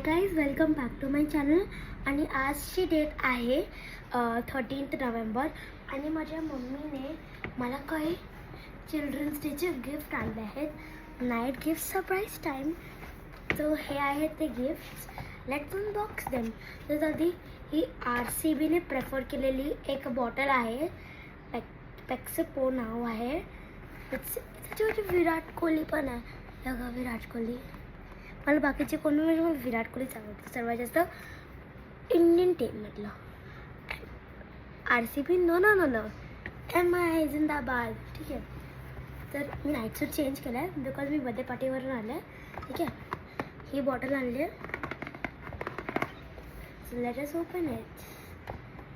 Guys, welcome back to my channel. आणि आजची date आहे 13 नोव्हेंबर आणि माझ्या मम्मीने मला काही चिल्ड्रन्स डेचे गिफ्ट आणले आहेत. Night gift surprise time. तर हे आहेत ते गिफ्ट्स. Let's unbox them. तर आधी ही RCBने प्रेफर केलेली एक बॉटल आहे. पेक्सिपो नाव आहे. त्याच्यावरती विराट कोहली पण आहे. बघा, विराट कोहली. मला बाकीचे कोणी म्हणजे मला विराट कोहलीच आवडतं सर्वात जास्त. इंडियन टीममधलं RCB नो MI जिंदाबाद. ठीक आहे. तर मी नाईट सूट चेंज केला आहे बिकॉज मी बर्थडे पार्टीवरून आले. ठीक आहे. ही बॉटल आणली आहे. So let us open it.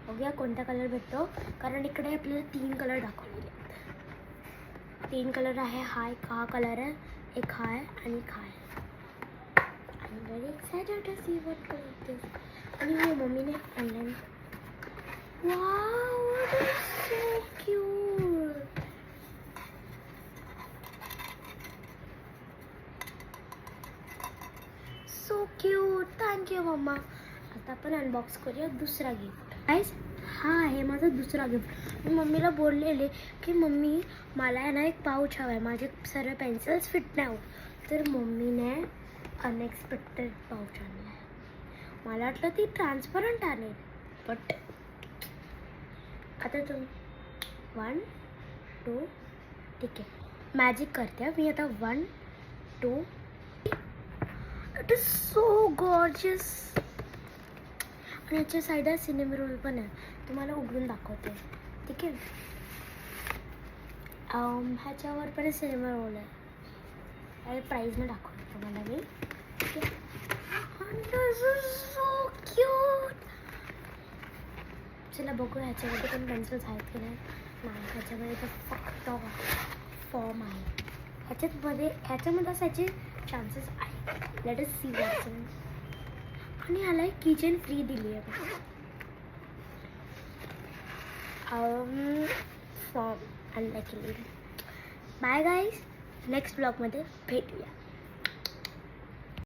बघूया कोणता कलर भेटतो, कारण इकडे आपल्याला 3 कलर दाखवलेले आहेत. 3 कलर आहे. हा कलर आहे, एक हा आहे आणि एक हा आहे. I'm very excited to see what color it is. आणि माझ्या मम्मीने आणलं. Wow, it is so cute. So cute. Thank you mamma. आता आपण अनबॉक्स करूया दुसरा गिफ्ट. गाईज, हा आहे माझा दुसरा गिफ्ट. मी मम्मीला बोललेले की मम्मी मला आहे ना एक पाऊच हवा आहे, माझे सर्व पेन्सिल्स फिट नाही होत. तर मम्मीने अनएक्सपेक्टेड पाऊच आणला आहे. मला वाटलं ती ट्रान्सपरंट आणेल, बट आता तुम्ही 1 2 ठीक आहे, मॅजिक करते मी आता. 1 2. It is so gorgeous. आणि याच्या साईडला सिनेमा रोल पण आहे. तुम्हाला उघडून दाखवते. ठीक आहे. ह्याच्यावर पण सिनेमा रोल आहे. प्राईजने दाखवते तुम्हाला मी. This is so cute. चला बघू ह्याच्यामध्ये पण पेन्सिल्स आहेत की नाही. ह्याच्यामध्ये तर फक्त फॉर्म आहे. ह्याच्यामध्ये असायचे चान्सेस आहेत. Let us see what's in. आणि ह्याला एक किचन फ्री दिली आहे. फॉर्म आणला केली. बाय गाईज, नेक्स्ट ब्लॉगमध्ये भेटूया.